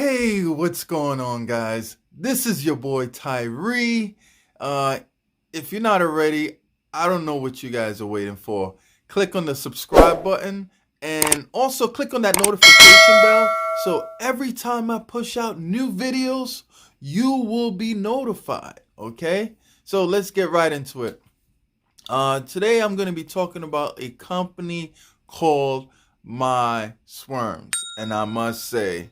Hey, what's going on, guys? This is your boy Tyree. Uh, if you're not already, I don't know what you guys are waiting for. Click on the subscribe button and also click on that notification bell so every time I push out new videos, you will be notified. Okay? So let's get right into it. Today I'm going to be talking about a company called Mindswarms, and I must say,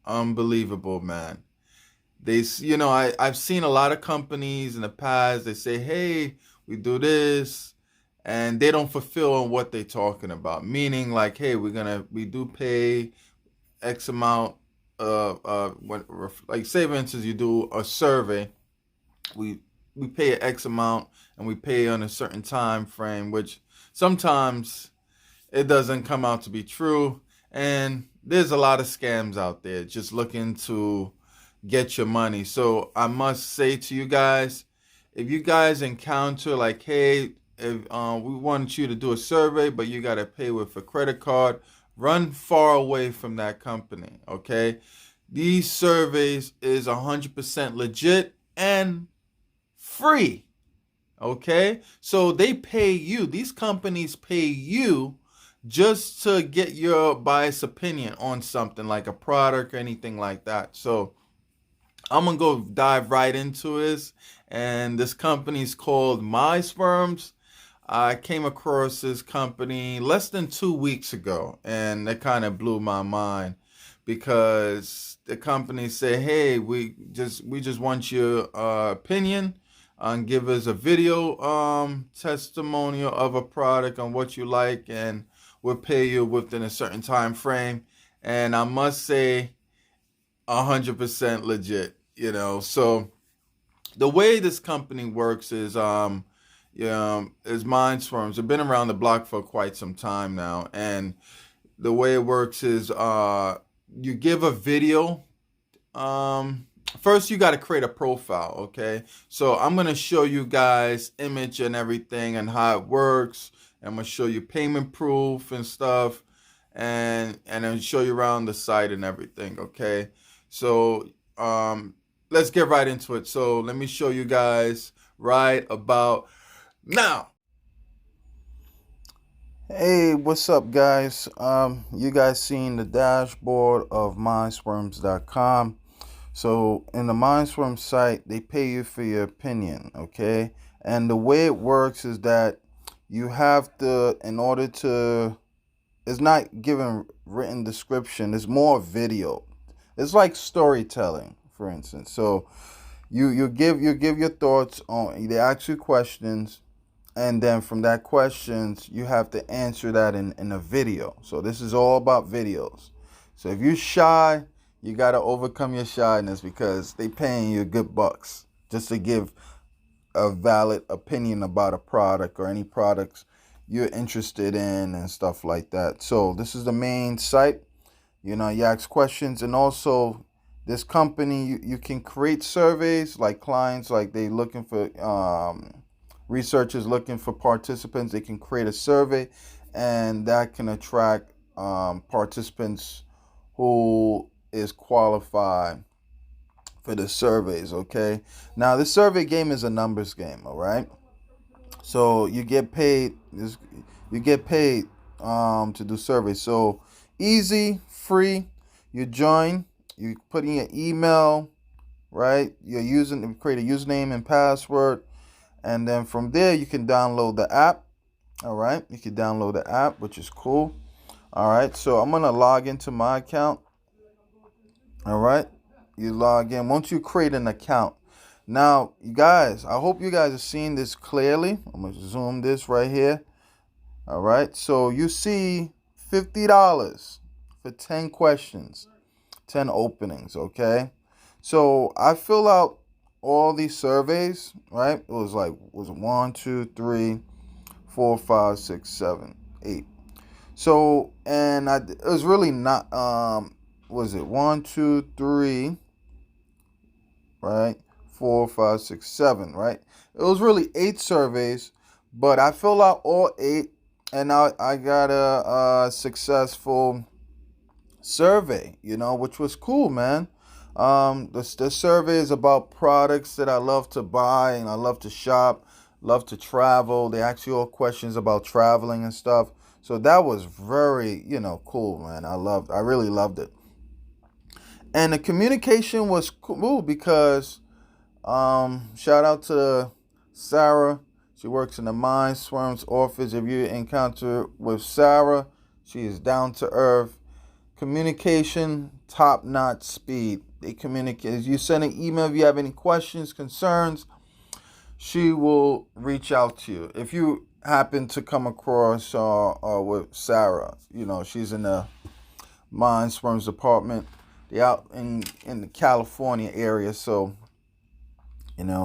unbelievable, man. I've seen a lot of companies in the past. They say, "Hey, we do this," and they don't fulfill on what they're talking about. Meaning, like, "Hey, we do pay X amount like, say for instance, you do a survey, we we pay an X amount and we pay on a certain time frame, which sometimes it doesn't come out to be true, and there's a lot of scams out there just looking to get your money. So I must say to you guys, if you guys encounter like, hey, if we want you to do a survey but you got to pay with a credit card, run far away from that company. Okay, these surveys is 100% legit and free. Okay, so they pay you, these companies pay you just to get your biased opinion on something like a product or anything like that. So I'm gonna go dive right into this. And this company is called Mindswarms. I came across this company less than 2 weeks ago, and it kind of blew my mind because the company said, "Hey, we just want your opinion, and give us a video testimonial of a product on what you like, and we'll pay you within a certain time frame." And I must say, 100% legit. So the way this company works is is Mindswarms. They've been around the block for quite some time now, and the way it works is you give a video. First, you got to create a profile. Okay, so I'm gonna show you guys image and everything and how it works. I'm gonna show you payment proof and stuff, and then show you around the site and everything. Okay, so let's get right into it. So let me show you guys right about now. Hey, what's up, guys? You guys seen the dashboard of mindswarms.com. So in the Mindswarms site, they pay you for your opinion, okay? And the way it works is that you have to, in order to, it's not given written description, it's more video. It's like storytelling, for instance. So you give your thoughts on, they ask you questions, and then from that questions you have to answer that in a video. So this is all about videos. So if you're shy, you got to overcome your shyness because they paying you good bucks just to give a valid opinion about a product or any products you're interested in and stuff like that. So this is the main site. You ask questions, and also this company, you can create surveys, like clients, like they looking for researchers looking for participants. They can create a survey, and that can attract participants who is qualified for the surveys. Okay, now the survey game is a numbers game. All right, so you get paid to do surveys. So easy, free. You join, you put in your email, right? You're using, create a username and password, and then from there you can download the app. All right, you can download the app, which is cool. All right, so I'm gonna log into my account. All right, you log in. Once you create an account, now you guys, I hope you guys are seeing this clearly. I'm gonna zoom this right here. All right, so you see $50 for 10 questions, 10 openings. Okay, so I fill out all these surveys, right? It was like, was 1, 2, 3, 4, 5, 6, 7, 8. So, and it was really not, was it 1, 2, 3, right? 4, 5, 6, 7, right? It was really 8 surveys, but I filled out all 8, and I got a successful survey, which was cool, man. The survey is about products that I love to buy and I love to shop, love to travel. They ask you all questions about traveling and stuff. So that was very, cool, man. I really loved it. And the communication was cool because shout out to Sarah. She works in the Mindswarms office. If you encounter with Sarah, she is down to earth. Communication, top-notch speed. They communicate. You send an email if you have any questions, concerns, she will reach out to you. If you happen to come across with Sarah, she's in the Mindswarms department. They out in the California area, so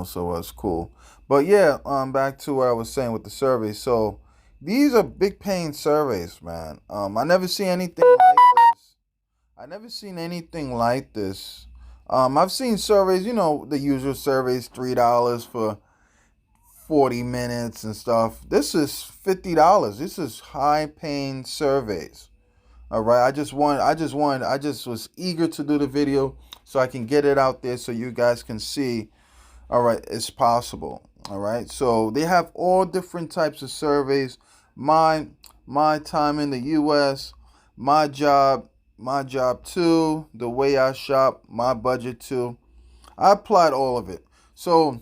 so it's cool. But yeah, back to what I was saying with the surveys. So these are big paying surveys, man. I never see anything like this. I never seen anything like this. I've seen surveys, the usual surveys, $3 for 40 minutes and stuff. This is $50. This is high paying surveys. All right. I just was eager to do the video so I can get it out there so you guys can see. All right, it's possible. All right. So they have all different types of surveys. My time in the US, my job too, the way I shop, my budget too. I applied all of it. So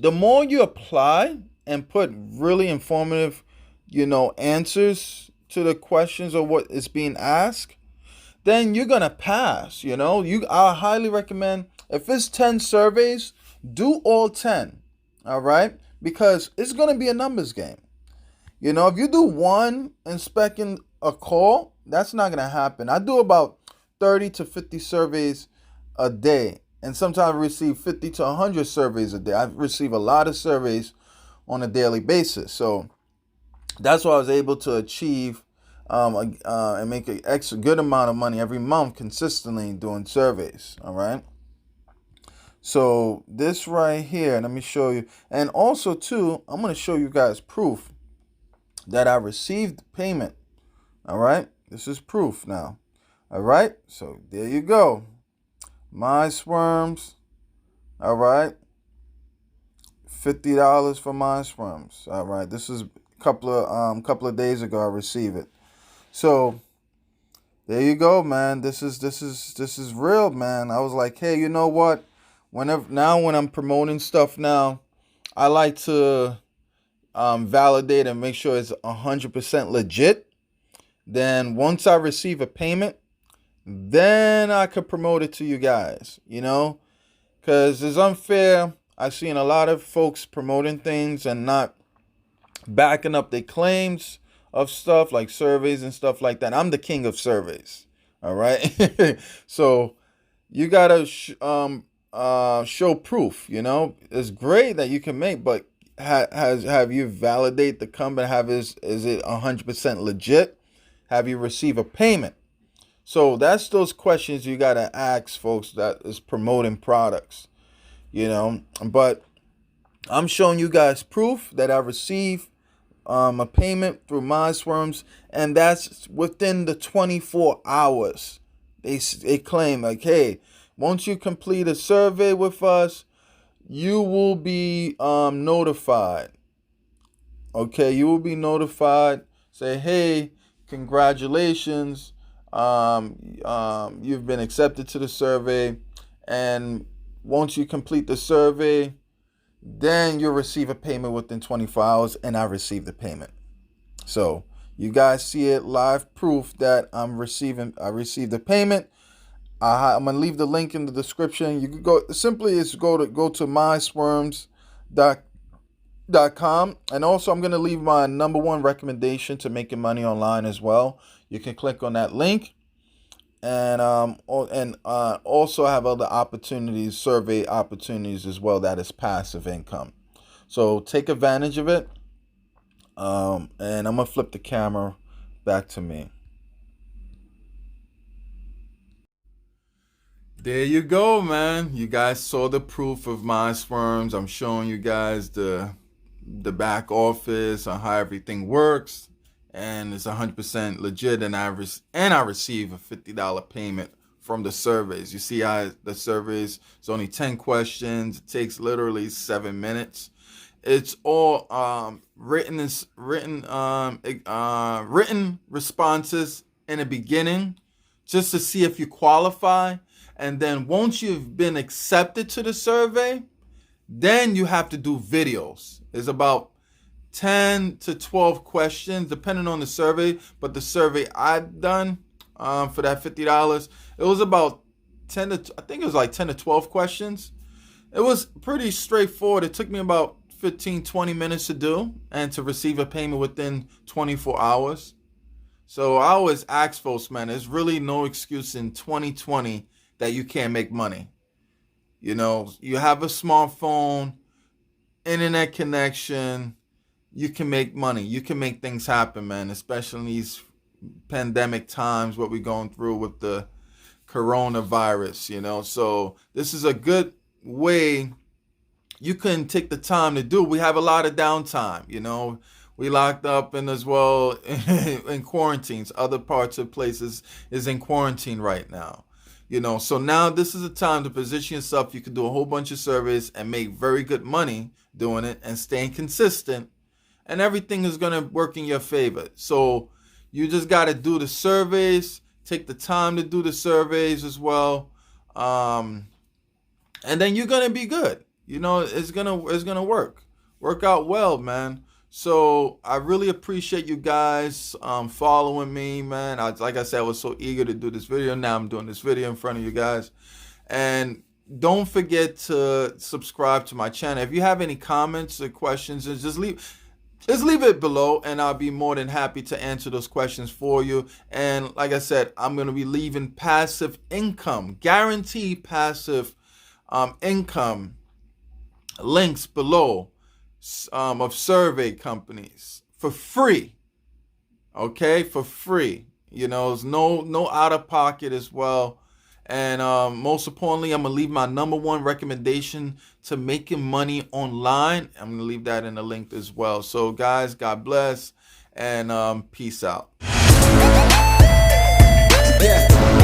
the more you apply and put really informative, answers to the questions or what is being asked, then you're gonna pass. I highly recommend, if it's 10 surveys, do all 10. All right, because it's gonna be a numbers game. If you do one inspecting a call, that's not gonna happen. I do about 30 to 50 surveys a day, and sometimes I receive 50 to 100 surveys a day. I receive a lot of surveys on a daily basis, so that's why I was able to achieve and make an extra good amount of money every month consistently doing surveys. All right. So this right here, let me show you. And also too, I'm going to show you guys proof that I received payment. All right. This is proof now. All right. So there you go. Mindswarms. All right. $50 for Mindswarms. All right. This is a couple of days ago I received it. So there you go, man. This is real, man. I was like, hey, you know what? When I'm promoting stuff now, I like to validate and make sure it's 100% legit. Then once I receive a payment, then I could promote it to you guys, because it's unfair. I've seen a lot of folks promoting things and not backing up their claims of stuff like surveys and stuff like that. I'm the king of surveys. All right. So you gotta show proof. It's great that you can make, but have you validate the company? Is it 100% legit? Have you received a payment? So that's those questions you gotta ask folks that is promoting products. But I'm showing you guys proof that I received a payment through Mindswarms, and that's within the 24 hours. They claim like, hey, once you complete a survey with us, you will be notified. Okay, you will be notified. Say, hey, congratulations. You've been accepted to the survey, and once you complete the survey, then you'll receive a payment within 24 hours, and I received the payment. So you guys see it live proof that I received the payment. I'm gonna leave the link in the description. You can go to Mindswarms.com, and also I'm gonna leave my number one recommendation to making money online as well. You can click on that link, and also have other opportunities, survey opportunities as well. That is passive income. So take advantage of it. And I'm gonna flip the camera back to me. There you go, man. You guys saw the proof of Mindswarms. I'm showing you guys the back office on how everything works. and it's 100% legit, and I receive a $50 payment from the surveys. You see how the surveys, it's only 10 questions. It takes literally 7 minutes. It's all written responses in the beginning, just to see if you qualify. And then once you've been accepted to the survey, then you have to do videos. It's about 10 to 12 questions, depending on the survey. But the survey I've done for that $50, it was about 10 to, I think it was like 10 to 12 questions. It was pretty straightforward. It took me about 15-20 minutes to do, and to receive a payment within 24 hours. So I always ask folks, man, there's really no excuse in 2020 that you can't make money. You know, you have a smartphone, internet connection, you can make money. You can make things happen, man, especially in these pandemic times, what we're going through with the coronavirus, you know. So this is a good way you can take the time to do. We have a lot of downtime, you know. We locked up, and as well in quarantines. Other parts of places is in quarantine right now. You know, so now this is a time to position yourself. You can do a whole bunch of surveys and make very good money doing it and staying consistent, and everything is going to work in your favor. So you just got to do the surveys, take the time to do the surveys as well. And then you're going to be good. You know, it's going to work out well, man. So I really appreciate you guys following me, man. Like I said, I was so eager to do this video. Now I'm doing this video in front of you guys. And don't forget to subscribe to my channel. If you have any comments or questions, just leave it below, and I'll be more than happy to answer those questions for you. And like I said, I'm going to be leaving passive income, guaranteed passive income links below of survey companies for free. Okay, for free. You know, there's no out of pocket as well. And most importantly, I'm gonna leave my #1 recommendation to making money online. I'm gonna leave that in the link as well. So guys, God bless, and peace out. Yeah.